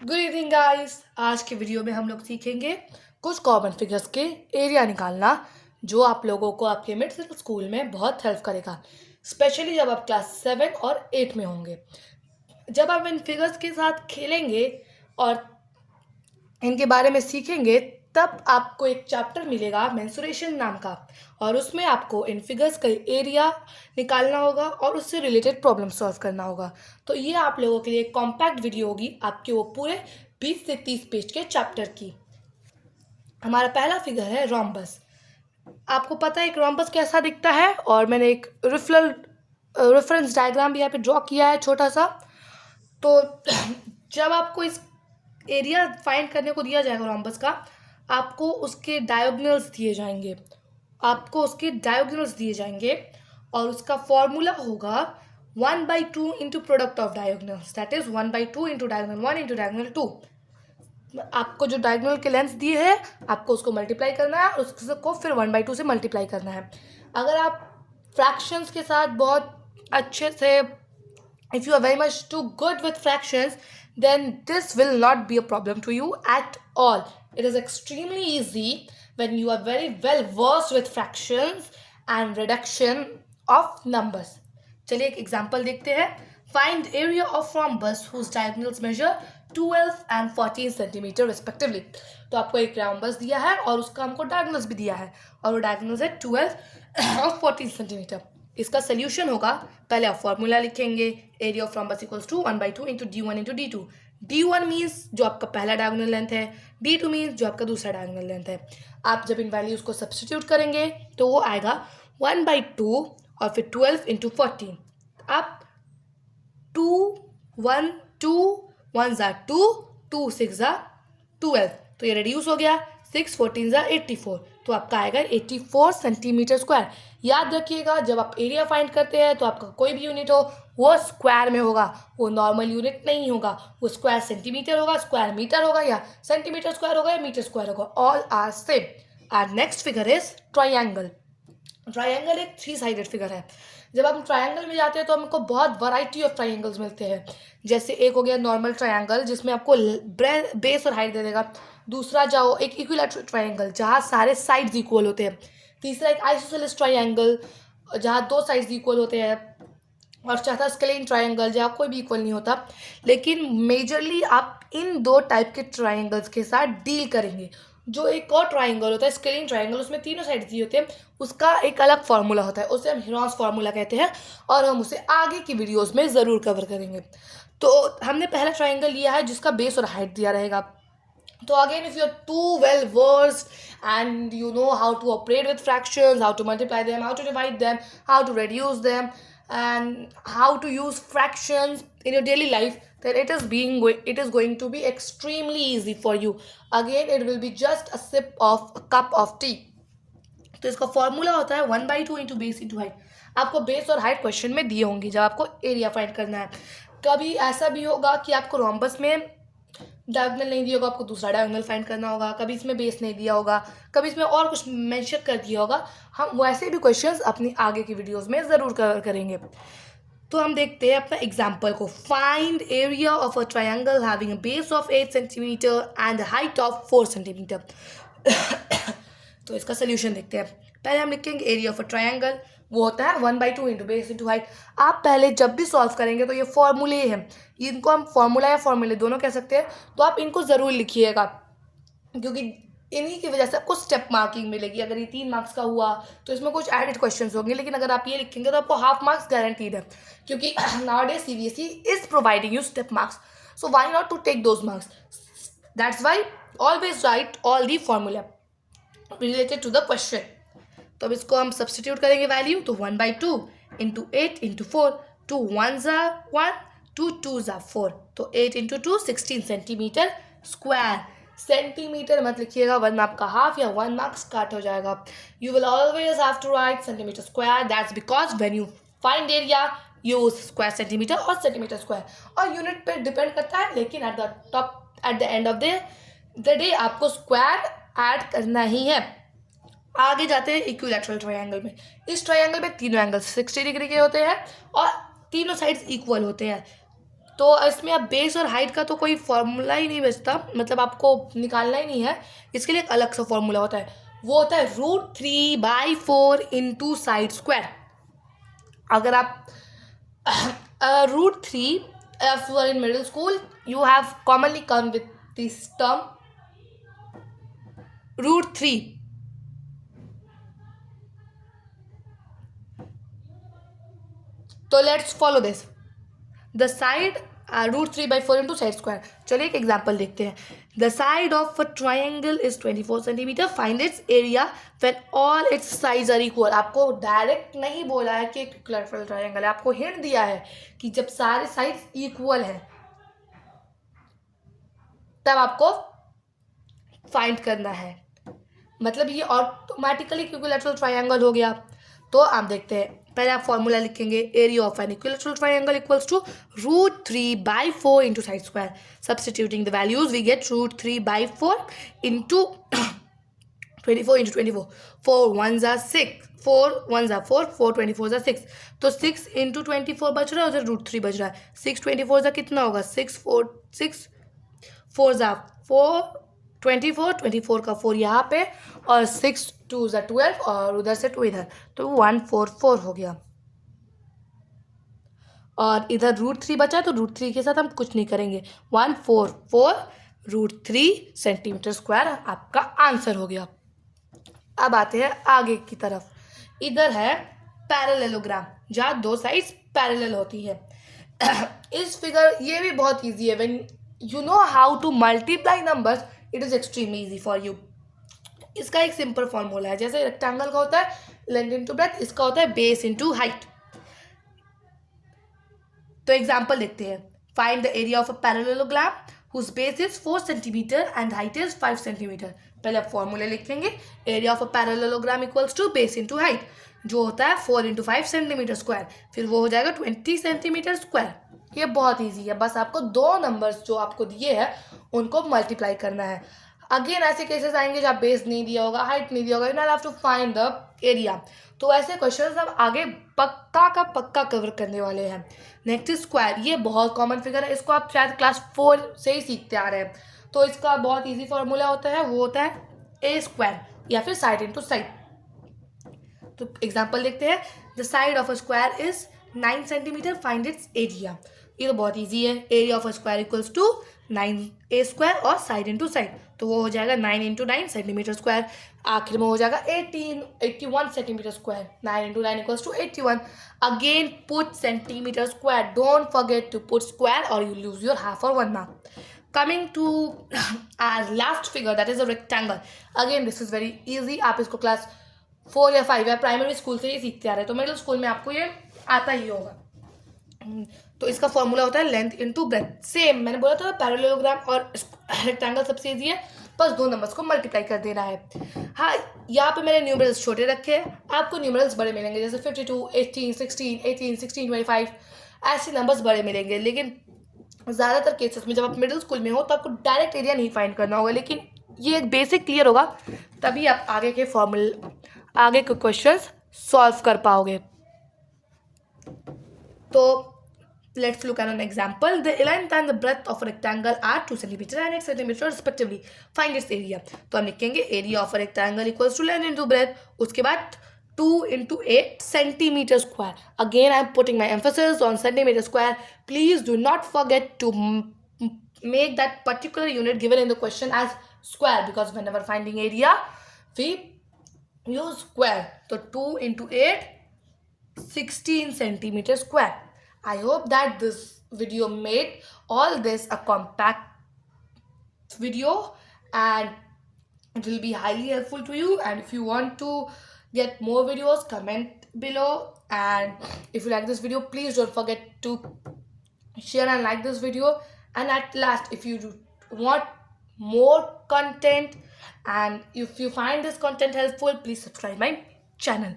Good evening guys. आज के video में हम लोग सीखेंगे कुछ कॉमन फिगर्स के एरिया निकालना, जो आप लोगों को आपके मिडिल स्कूल में बहुत हेल्प करेगा, स्पेशली जब आप क्लास 7 और 8 में होंगे। जब आप इन फिगर्स के साथ खेलेंगे और इनके बारे में सीखेंगे, तब आपको एक चैप्टर मिलेगा मेंसुरेशन नाम का, और उसमें आपको इन फिगर्स का एरिया निकालना होगा और उससे रिलेटेड प्रॉब्लम सॉल्व करना होगा। तो ये आप लोगों के लिए एक कॉम्पैक्ट वीडियो होगी आपके वो पूरे 20 से 30 पेज के चैप्टर की। हमारा पहला फिगर है रोम्बस। आपको पता है एक रोम्बस कैसा दिखता है, और मैंने एक रेफरेंस डायग्राम भी यहाँ पे ड्रॉ किया है छोटा सा। तो जब आपको इस एरिया फाइंड करने को दिया जाएगा रोम्बस का, आपको उसके डायगोनल्स दिए जाएंगे और उसका फॉर्मूला होगा 1/2 into product of diagonals, that is 1/2 into diagonal 1 into diagonal 2। आपको जो डायगोनल के लेंथ दिए है, आपको उसको मल्टीप्लाई करना है और उसको फिर 1/2 से मल्टीप्लाई करना है। अगर आप फ्रैक्शंस के साथ बहुत अच्छे से, if you are very much too good with fractions, then this will not be a problem to you at all. It is extremely easy when you are very well versed with fractions and reduction of numbers. चलिए एक example देखते हैं। Find area of rhombus whose diagonals measure 12 and 14 centimetre respectively. तो आपको एक rhombus दिया है और उसका हमको डायगोनल्स भी दिया है, और वो डायगोनल्स है 12 और 14 सेंटीमीटर। इसका सोल्यूशन होगा, पहले आप फॉर्मूला लिखेंगे, area of rhombus equals to 1/2 into d1 into d2। d1 means जो आपका पहला डायगोनल लेंथ है, d2 मीन्स जो आपका दूसरा डायगोनल लेंथ है। आप जब इन वैल्यूज को सब्सटीट्यूट करेंगे तो वो आएगा 1/2 और फिर 12 इंटू 14। आप 2 1 2 1 ज़ा 2 2 6 ज़ा 12, तो ये रिड्यूस हो गया, 6 14 ज़ा 84, तो आपका आएगा 84 सेंटीमीटर स्क्वायर। याद रखिएगा, जब आप एरिया फाइंड करते हैं तो आपका कोई भी यूनिट हो वो स्क्वायर में होगा, वो नॉर्मल यूनिट नहीं होगा। वो स्क्वायर सेंटीमीटर होगा, स्क्वायर मीटर होगा, या सेंटीमीटर स्क्वायर होगा, या मीटर स्क्वायर होगा, all are same. Our next figure is triangle. Triangle एक 3 साइडेड फिगर है। जब हम ट्राइंगल में जाते हैं तो हमको बहुत वैरायटी ऑफ ट्राइंगल्स मिलते हैं। जैसे एक हो गया नॉर्मल ट्राइंगल, जिसमें आपको बेस और हाइट दे देगा। दूसरा जाओ एक इक्विलैटरल ट्राइंगल, जहाँ सारे साइड्स इक्वल होते हैं। तीसरा एक आइसोसेलेस ट्राइंगल, जहाँ 2 साइड्स इक्वल होते हैं। और चौथा स्केलिन ट्राइंगल, जहाँ कोई भी इक्वल नहीं होता। लेकिन मेजरली आप इन 2 टाइप के ट्राइंगल्स के साथ डील करेंगे। जो एक और ट्राइंगल होता है स्केलिन ट्राइंगल, उसमें तीनों साइड दिए होते हैं, उसका एक अलग फार्मूला होता है, उसे हम हीरोन्स फार्मूला कहते हैं, और हम उसे आगे की वीडियोस में ज़रूर कवर करेंगे। तो हमने पहला ट्राइंगल लिया है जिसका बेस और हाइट दिया रहेगा। तो again, if you're too well versed and you know how to operate with fractions, how to multiply them, how to divide them, how to reduce them, and how to use fractions in your daily life, then it is going to be extremely easy for you. Again, it will be just a sip of a cup of tea. तो इसका formula होता है 1/2 into base into height. आपको base और height question में दिए होंगे जब आपको एरिया फाइंड करना है। कभी ऐसा भी होगा कि आपको रोम्बस में डायगोनल नहीं दिया होगा, आपको दूसरा डायगोनल फाइंड करना होगा। कभी इसमें बेस नहीं दिया होगा, कभी इसमें और कुछ मेंशन कर दिया होगा। हम वैसे भी क्वेश्चंस अपनी आगे की वीडियोस में ज़रूर कवर करेंगे। तो हम देखते हैं अपना एग्जाम्पल को। Find area of a triangle having a base of 8 centimetre and height of 4 centimetre. तो इसका सोल्यूशन देखते हैं। पहले हम लिखेंगे एरिया ऑफ अ ट्राइंगल, वो होता है 1/2 इंटू बेस इंटू हाइट। आप पहले जब भी सॉल्व करेंगे तो ये फॉर्मूले हैं, इनको हम फॉर्मूला या फॉर्मूले दोनों कह सकते हैं। तो आप इनको ज़रूर लिखिएगा, क्योंकि इन्हीं की वजह से आपको स्टेप मार्किंग मिलेगी। अगर ये 3 मार्क्स का हुआ तो इसमें कुछ एडेड क्वेश्चन होंगे, लेकिन अगर आप ये लिखेंगे तो आपको हाफ मार्क्स गारंटीड है, क्योंकि nowadays CBSE is providing you step marks, so why not to take those marks. That's why always write all the formula related to the question. तो अब इसको हम सब्सटीट्यूट करेंगे वैल्यू, तो 1/2 इंटू 8 इंटू 4, 2 1 ज़ा 1, 2 2 ज़ा 4, तो 8 इंटू 2 16 सेंटीमीटर स्क्वायर। सेंटीमीटर मत लिखिएगा वरना आपका हाफ या 1 मार्क्स काट हो जाएगा। You will always have to write centimetre square, that's because when you find area use square centimetre और सेंटीमीटर स्क्वायर, और यूनिट पे डिपेंड करता है, लेकिन at the end of the day आपको स्क्वायर ऐड करना ही है। आगे जाते हैं इक्विलैटरल ट्रायंगल में। इस ट्रायंगल में तीनों एंगल 60 डिग्री के होते हैं और तीनों साइड्स इक्वल होते हैं। तो इसमें अब बेस और हाइट का तो कोई फॉर्मूला ही नहीं बचता, मतलब आपको निकालना ही नहीं है, इसके लिए एक अलग सा फॉर्मूला होता है, वो होता है √3/4 इंटू साइड स्क्वायर. अगर आप √3, if you are in middle school, you have commonly come with this term √3. तो let's follow this. The side √3/4 into side square. चलिए एक एग्जाम्पल देखते हैं. The side of a triangle is 24 centimetre. Find its area when all its sides are equal. आपको direct नहीं बोला है कि इक्विलैटरल ट्राइंगल है, आपको हिंट दिया है कि जब सारे साइड्स इक्वल हैं तब आपको फाइंड करना है. मतलब ये ऑटोमेटिकली इक्विलैटरल ट्राइंगल हो गया. तो आप देखते हैं, पहले आप फॉर्मूला लिखेंगे. Area of an equilateral triangle equals to √3/4 into side square. Substituting the values we get √3/4 into 24 into 24. 4 1s are 6, 4 1s are 4, 4 24s are 6. तो 6 इंटू 24 बच रहा है, उधर √3 बच रहा है. 6 24 कितना होगा? 6 4 6 4s are 4 24, 24 का 4 यहाँ पे, और 6 2s are 12, और उधर से 2 इधर, तो 144 हो गया. और इधर √3 बचा है, तो √3 के साथ हम कुछ नहीं करेंगे. 144 √3 सेंटीमीटर स्क्वायर आपका आंसर हो गया. अब आते हैं आगे की तरफ. इधर है पैरेललोग्राम, जहाँ दो साइड्स पैरेलल होती है. इस फिगर, ये भी बहुत ईजी है. When you know how to multiply numbers, it is extremely easy for you. इसका एक सिंपल फॉर्मूला है. जैसे रेक्टेंगल का होता है लेंथ इंटू ब्रेथ, इसका होता है बेस इंटू हाइट. तो एग्जाम्पल देखते हैं. Find the area of a parallelogram whose base is 4 cm and height is 5 cm. पहले आप फॉर्मूले लिखेंगे. Area of a parallelogram equals to base into height, जो होता है 4 इंटू 5 सेंटीमीटर स्क्वायर, फिर वो हो जाएगा 20 सेंटीमीटर स्क्वायर. ये बहुत ईजी है, बस आपको दो नंबर्स जो आपको दिए हैं उनको मल्टीप्लाई करना है. अगेन ऐसे केसेस आएंगे जहाँ बेस नहीं दिया होगा, हाइट नहीं दिया होगा, you have to find the area. तो ऐसे क्वेश्चंस हम आगे पक्का का पक्का कवर करने वाले हैं. नेक्स्ट स्क्वायर, ये बहुत कॉमन फिगर है, इसको आप शायद क्लास 4 से ही सीखते आ रहे हैं. तो इसका बहुत इजी फॉर्मूला होता है, वो होता है a² या फिर साइड इंटू साइड. तो एग्जाम्पल देखते हैं. The side of a square is 9 centimetre, find its area. ये तो बहुत ईजी है. Area of a square equals to 9a² और साइड इंटू साइड, तो वो हो जाएगा 9 इंटू 9 सेंटीमीटर स्क्वायर. आखिर में हो जाएगा 81 centimetre square. 9 into 9 equals to 81. Again put centimetre square, don't forget to put square और यू लूज योर हाफ और 1 mark. Coming to our last figure, that is a rectangle. Again this is very easy. आप इसको class 4 या 5 या primary school से ही सीखते आ रहे हैं, तो मिडिल स्कूल में आपको ये आता ही होगा. तो इसका फॉर्मूला होता है लेंथ इंटू ब्रेथ. सेम मैंने बोला था पैरेललोग्राम और रेक्टेंगल सबसे ईजी है, बस दो नंबर्स को मल्टीप्लाई कर देना है. हाँ, यहाँ पे मैंने न्यूमरल्स छोटे रखे हैं, आपको न्यूमरल्स बड़े मिलेंगे, जैसे 52 18 16 18 16 25 ऐसे नंबर्स बड़े मिलेंगे. लेकिन ज़्यादातर केसेस में जब आप मिडिल स्कूल में हो तो आपको डायरेक्ट एरिया नहीं फाइंड करना होगा, लेकिन ये एक बेसिक क्लियर होगा, तभी आप आगे के क्वेश्चंस सॉल्व कर पाओगे. तो let's look at an example. The length and the breadth of a rectangle are 2 cm and 8 cm respectively. Find its area. तो हम लिखेंगे area of a rectangle equals to length into breadth. उसके बाद 2 into 8 centimeter square. Again, I am putting my emphasis on centimeter square. Please do not forget to make that particular unit given in the question as square, because whenever finding area, we use square. So 2 into 8, 16 centimeter square. I hope that this video made all this a compact video and it will be highly helpful to you. And if you want to get more videos, comment below. And if you like this video, please don't forget to share and like this video. And at last, if you want more content and if you find this content helpful, please subscribe my channel.